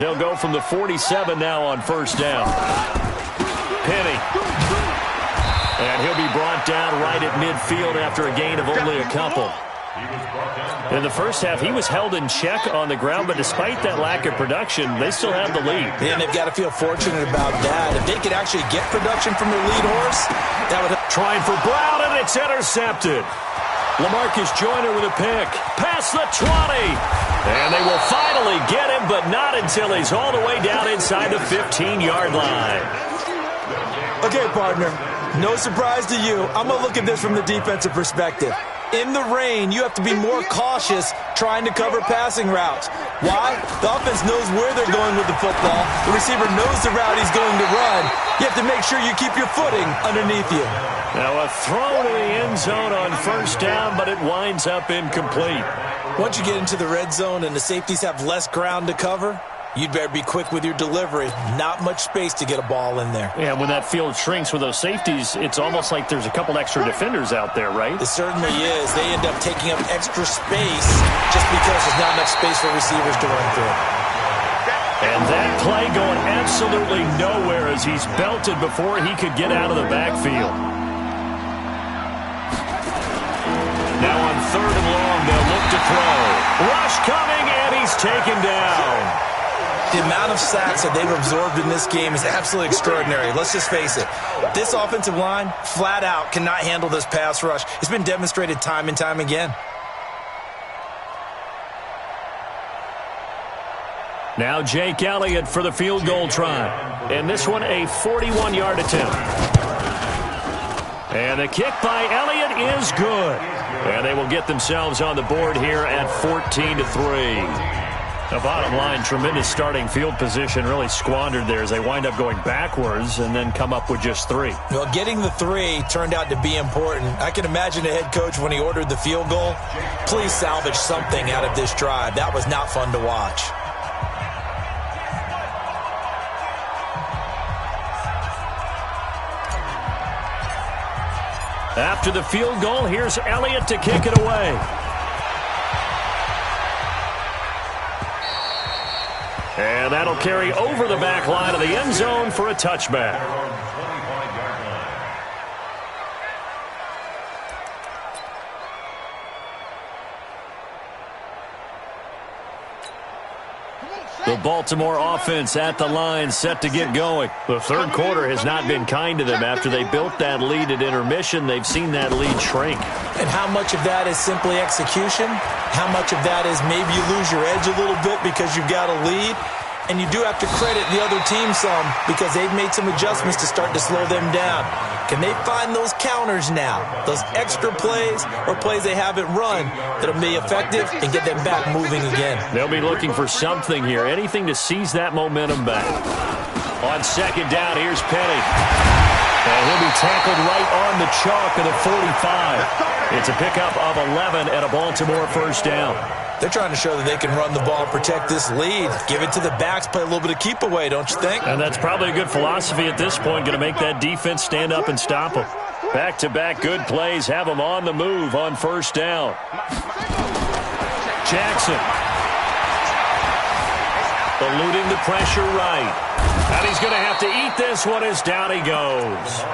They'll go from the 47 now on first down. Penny. And he'll be brought down right at midfield after a gain of only a couple. In the first half, he was held in check on the ground, but despite that lack of production, they still have the lead. And they've got to feel fortunate about that. If they could actually get production from their lead horse, that would have... Trying for Brown, and it's intercepted. LaMarcus Joyner with a pick. Past the 20. And they will finally get him, but not until he's all the way down inside the 15-yard line. Okay, partner. No surprise to you. I'm going to look at this from the defensive perspective. In the rain, you have to be more cautious trying to cover passing routes. Why? The offense knows where they're going with the football. The receiver knows the route he's going to run. You have to make sure you keep your footing underneath you. Now a throw to the end zone on first down, but it winds up incomplete. Once you get into the red zone and the safeties have less ground to cover, you'd better be quick with your delivery. Not much space to get a ball in there. Yeah, when that field shrinks with those safeties, it's almost like there's a couple extra defenders out there, right? It certainly is. They end up taking up extra space just because there's not enough space for receivers to run through. And that play going absolutely nowhere as he's belted before he could get out of the backfield. Now on 3rd and long, they'll look to throw. Rush coming, and he's taken down. The amount of sacks that they've absorbed in this game is absolutely extraordinary. Let's just face it. This offensive line, flat out, cannot handle this pass rush. It's been demonstrated time and time again. Now Jake Elliott for the field goal try. And this one a 41-yard attempt. And the kick by Elliott is good. And they will get themselves on the board here at 14-3. The bottom line, tremendous starting field position, really squandered there as they wind up going backwards and then come up with just 3. Well, getting the 3 turned out to be important. I can imagine the head coach when he ordered the field goal. Please salvage something out of this drive. That was not fun to watch. After the field goal, here's Elliott to kick it away. And that'll carry over the back line of the end zone for a touchback. The Baltimore offense at the line, set to get going. The third quarter has not been kind to them. After they built that lead at intermission, they've seen that lead shrink. And how much of that is simply execution? How much of that is maybe you lose your edge a little bit because you've got a lead? And you do have to credit the other team some because they've made some adjustments to start to slow them down. Can they find those counters now, those extra plays or plays they haven't run that'll be effective and get them back moving again? They'll be looking for something here, anything to seize that momentum back. On second down, here's Penny. And he'll be tackled right on the chalk of the 45. It's a pickup of 11 and a Baltimore first down. They're trying to show that they can run the ball and protect this lead. Give it to the backs, play a little bit of keep away, don't you think? And that's probably a good philosophy at this point, going to make that defense stand up and stop them. Back-to-back good plays have them on the move on first down. Jackson. Eluding the pressure right. And he's going to have to eat this one as down he goes.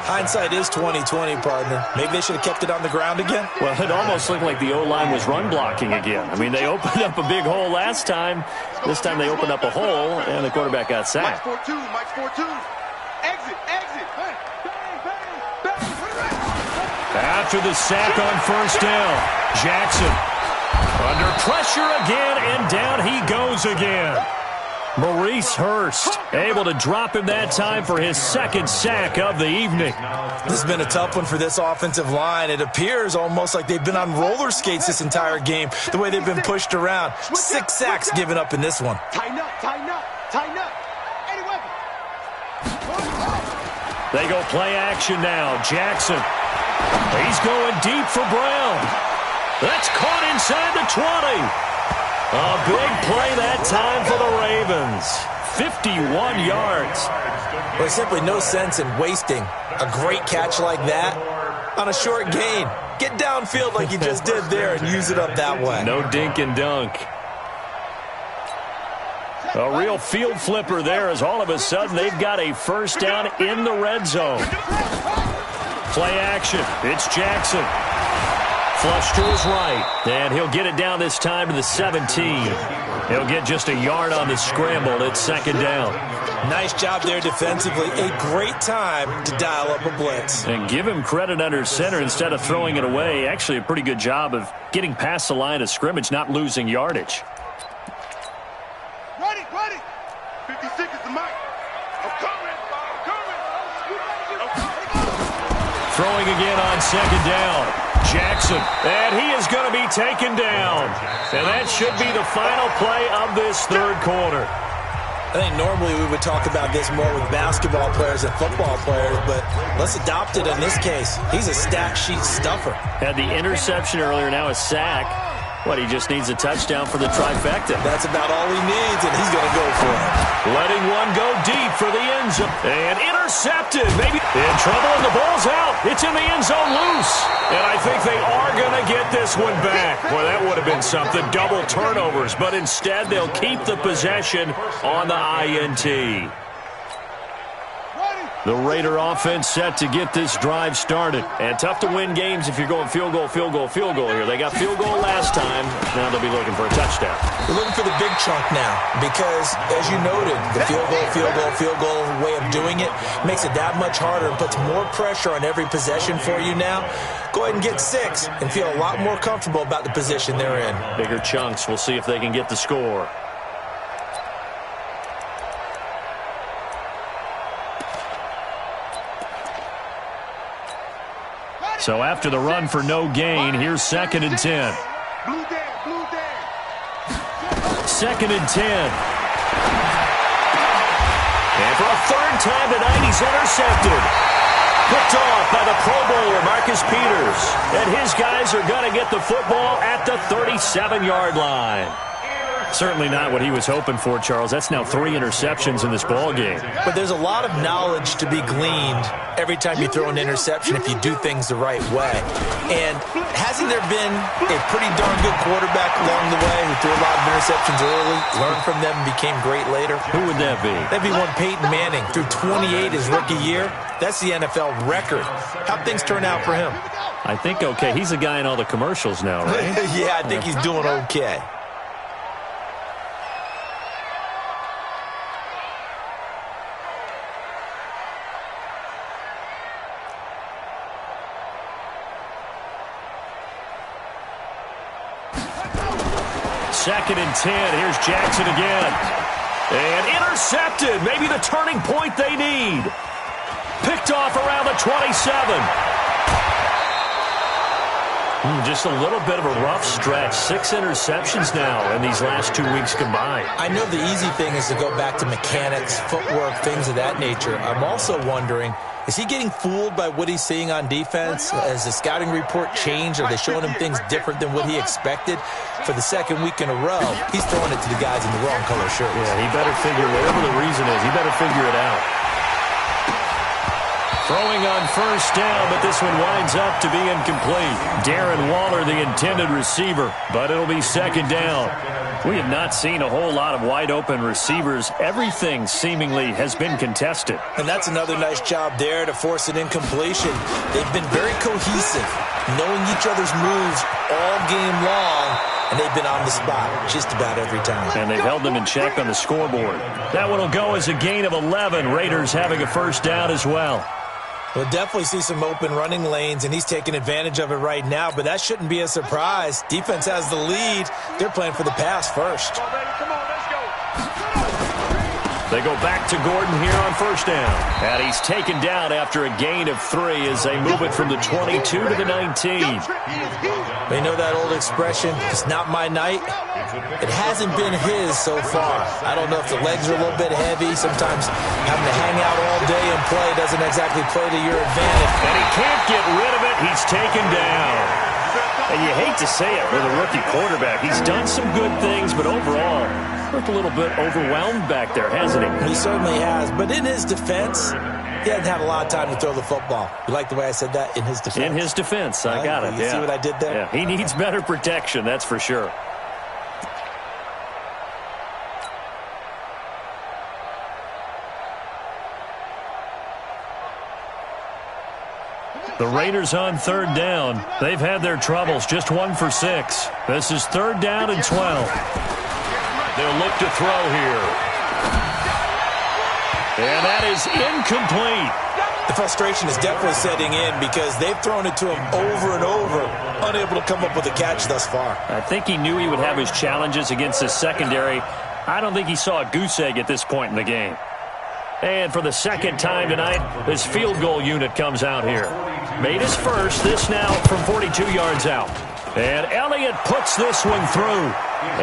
Hindsight is 20/20, partner. Maybe they should have kept it on the ground again. Well, it almost looked like the O-line was run blocking again. I mean, they opened up a big hole last time. This time they opened up a hole, and the quarterback got sacked. Mike 4-2, Mike 4-2. Exit. Bang, bang. After the sack on first down, Jackson under pressure again, and down he goes again. Maurice Hurst able to drop him that time for his second sack of the evening. This has been a tough one for this offensive line. It appears almost like they've been on roller skates this entire game, the way they've been pushed around. 6 sacks given up in this one. Tighten up. Any weapon. They go play action now. Jackson. He's going deep for Brown. That's caught inside the 20. A big play that time for the Ravens. 51 yards. There's simply no sense in wasting a great catch like that on a short gain. Get downfield like you just did there and use it up that way. No dink and dunk. A real field flipper there as all of a sudden they've got a first down in the red zone. Play action. It's Jackson. Flush to his right. And he'll get it down this time to the 17. He'll get just a yard on the scramble. It's second down. Nice job there defensively. A great time to dial up a blitz. And give him credit under center instead of throwing it away. Actually a pretty good job of getting past the line of scrimmage, not losing yardage. Ready, ready. 56 is the mic. I'm coming. Throwing again on second down. Jackson, and he is going to be taken down. And that should be the final play of this third quarter. I think normally we would talk about this more with basketball players and football players, but let's adopt it in this case. He's a stat sheet stuffer. Had the interception earlier, now a sack. What, he just needs a touchdown for the trifecta. That's about all he needs, and he's going to go for it. Letting one go deep for the end zone. And intercepted. Maybe in trouble, and the ball's out. It's in the end zone loose. And I think they are going to get this one back. Boy, that would have been something. Double turnovers. But instead, they'll keep the possession on the INT. The Raider offense set to get this drive started. And tough to win games if you're going field goal, field goal, field goal here. They got field goal last time. Now they'll be looking for a touchdown. They're looking for the big chunk now because, as you noted, the field goal way of doing it makes it that much harder and puts more pressure on every possession for you now. Go ahead and get 6 and feel a lot more comfortable about the position they're in. Bigger chunks. We'll see if they can get the score. So after the run for no gain, here's 2nd and 10. Blue Dan. Second and 10. And for a third time tonight, he's intercepted. Picked off by the Pro Bowler, Marcus Peters. And his guys are going to get the football at the 37-yard line. Certainly not what he was hoping for, Charles. That's now 3 interceptions in this ball game. But there's a lot of knowledge to be gleaned every time you throw an interception if you do things the right way. And hasn't there been a pretty darn good quarterback along the way who threw a lot of interceptions early, learned from them, and became great later? Who would that be? That'd be one Peyton Manning. Threw 28 his rookie year. That's the NFL record. How'd things turn out for him? I think okay. He's a guy in all the commercials now, right? Yeah, I think he's doing okay. Second and 10. Here's Jackson again. And intercepted. Maybe the turning point they need. Picked off around the 27. Just a little bit of a rough stretch. 6 interceptions now in these last 2 weeks combined. I know the easy thing is to go back to mechanics, footwork, things of that nature. I'm also wondering, is he getting fooled by what he's seeing on defense? Has the scouting report changed? Are they showing him things different than what he expected? For the second week in a row, he's throwing it to the guys in the wrong color shirts. Yeah, he better figure, whatever the reason is, he better figure it out. Throwing on first down, but this one winds up to be incomplete. Darren Waller, the intended receiver, but it'll be second down. We have not seen a whole lot of wide-open receivers. Everything seemingly has been contested. And that's another nice job there to force an incompletion. They've been very cohesive, knowing each other's moves all game long, and they've been on the spot just about every time. And they've held them in check on the scoreboard. That one will go as a gain of 11. Raiders having a first down as well. We'll definitely see some open running lanes, and he's taking advantage of it right now, but that shouldn't be a surprise. Defense has the lead. They're playing for the pass first. Come on, let's go. They go back to Gordon here on first down. And he's taken down after a gain of 3 as they move it from the 22 to the 19. They know that old expression, it's not my night. It hasn't been his so far. I don't know if the legs are a little bit heavy. Sometimes having to hang out all day and play doesn't exactly play to your advantage. And he can't get rid of it. He's taken down. And you hate to say it with a rookie quarterback. He's done some good things, but overall, looked a little bit overwhelmed back there, hasn't he? He certainly has. But in his defense, he hasn't had a lot of time to throw the football. You like the way I said that? In his defense? In his defense. I got it. You see what I did there? Yeah, he needs better protection, that's for sure. The Raiders on third down. They've had their troubles, just 1 for 6. This is third down and 12. They'll look to throw here. And that is incomplete. The frustration is definitely setting in because they've thrown it to him over and over, unable to come up with a catch thus far. I think he knew he would have his challenges against his secondary. I don't think he saw a goose egg at this point in the game. And for the second time tonight, this field goal unit comes out here. Made his first, this now from 42 yards out. And Elliott puts this one through.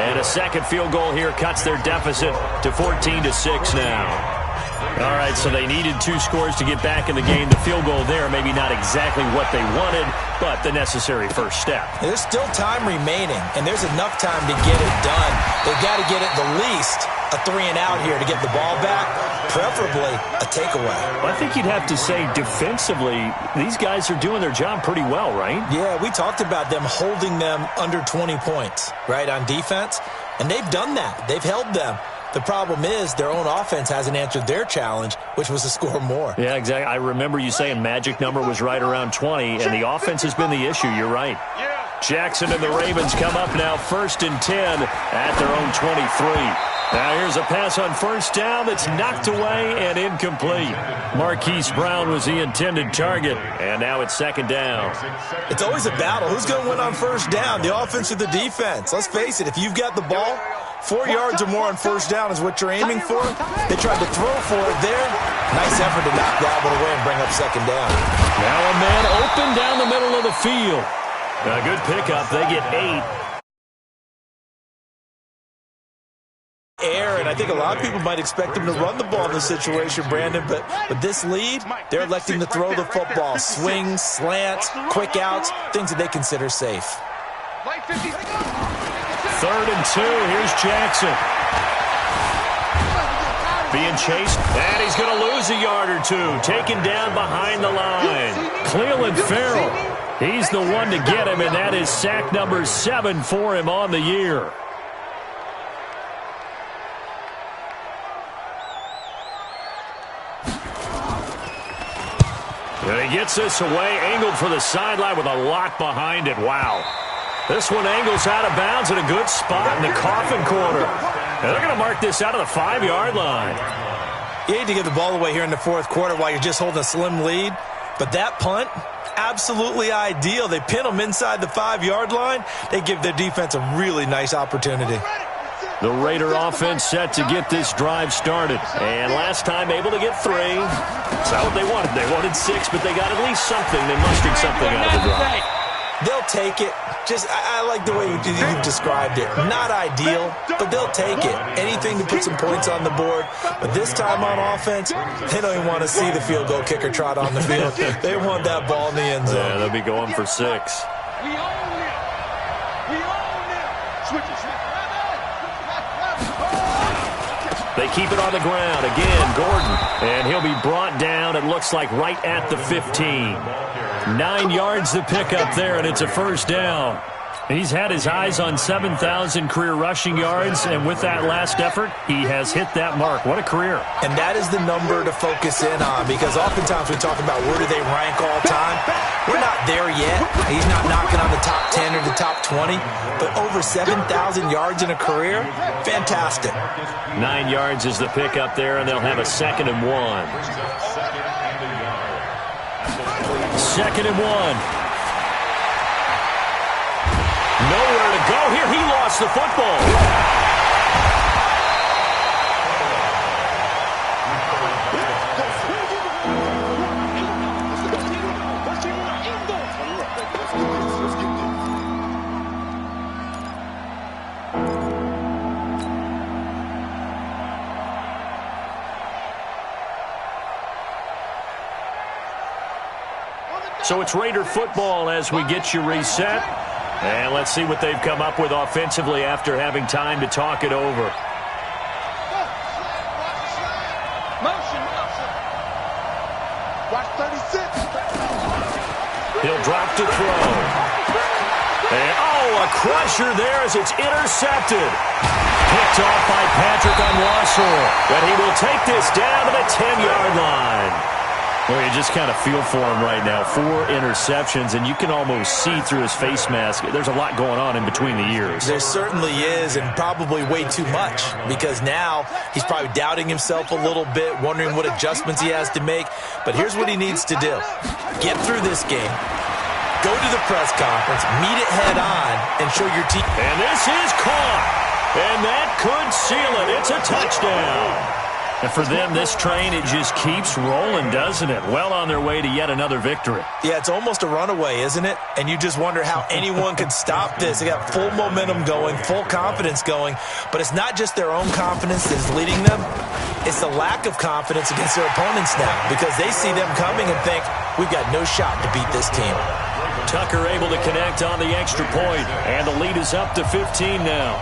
And a second field goal here cuts their deficit to 14-6 now. All right, so they needed 2 scores to get back in the game. The field goal there, maybe not exactly what they wanted, but the necessary first step. There's still time remaining, and there's enough time to get it done. They've got to get at the least a 3-and-out here to get the ball back, preferably a takeaway. I think you'd have to say defensively, these guys are doing their job pretty well, right? Yeah, we talked about them holding them under 20 points, right, on defense, and they've done that. They've held them. The problem is their own offense hasn't answered their challenge, which was to score more. Yeah, exactly. I remember you saying magic number was right around 20, and the offense has been the issue. You're right. Jackson and the Ravens come up now 1st and 10 at their own 23. Now here's a pass on first down that's knocked away and incomplete. Marquise Brown was the intended target, and now it's 2nd down. It's always a battle. Who's going to win on first down, the offense or the defense? Let's face it, if you've got the ball, 4 yards or more on first down is what you're aiming for. They tried to throw for it there. Nice effort to knock that one away and bring up 2nd down. Now a man open down the middle of the field. A good pickup. They get 8. Air, and I think a lot of people might expect them to run the ball in this situation, Brandon, but with this lead, they're electing to throw the football. Swings, slants, quick outs, things that they consider safe. 3rd and 2. Here's Jackson. Being chased, and he's going to lose a yard or 2. Taken down behind the line. Cleveland Farrell. He's the one to get him, and that is sack number 7 for him on the year. And he gets this away, angled for the sideline with a lot behind it. Wow. This one angles out of bounds at a good spot in the coffin corner. And they're going to mark this out of the 5-yard line. You hate to give the ball away here in the 4th quarter while you're just holding a slim lead, but that punt, absolutely ideal. They pin them inside the 5-yard line. They give their defense a really nice opportunity. The Raider offense set to get this drive started. And last time able to get 3. That's not what they wanted. They wanted 6, but they got at least something. They mustered something out of the drive. They'll take it. I like the way you've described it. Not ideal, but they'll take it. Anything to put some points on the board. But this time on offense, they don't even want to see the field goal kicker trot on the field. They want that ball in the end zone. Yeah, they'll be going for 6. We own them. We own them. Switch it. They keep it on the ground. Again, Gordon. And he'll be brought down, it looks like, right at the 15. 9 yards to pick up there, and it's a first down. He's had his eyes on 7,000 career rushing yards, and with that last effort, he has hit that mark. What a career. And that is the number to focus in on, because oftentimes we talk about where do they rank all time. We're not there yet. He's not knocking on the top 10 or the top 20, but over 7,000 yards in a career, fantastic. 9 yards is the pickup there, and they'll have a 2nd and 1. 2nd and 1. Nowhere to go here. He lost the football. So it's Raider football as we get you reset. And let's see what they've come up with offensively after having time to talk it over. Motion. Watch 36. He'll drop to throw. And, a crusher there as it's intercepted. Picked off by Patrick Onwuasor. But he will take this down to the 10-yard line. Well, you just kind of feel for him right now. 4 interceptions, and you can almost see through his face mask. There's a lot going on in between the ears. There certainly is, and probably way too much, because now he's probably doubting himself a little bit, wondering what adjustments he has to make. But here's what he needs to do. Get through this game. Go to the press conference, meet it head on, and show your team. And this is caught. And that could seal it. It's a touchdown. And for them, this train, it just keeps rolling, doesn't it? Well on their way to yet another victory. Yeah, it's almost a runaway, isn't it? And you just wonder how anyone could stop this. They got full momentum going, full confidence going. But it's not just their own confidence that is leading them. It's the lack of confidence against their opponents now, because they see them coming and think, we've got no shot to beat this team. Tucker able to connect on the extra point, and the lead is up to 15 now.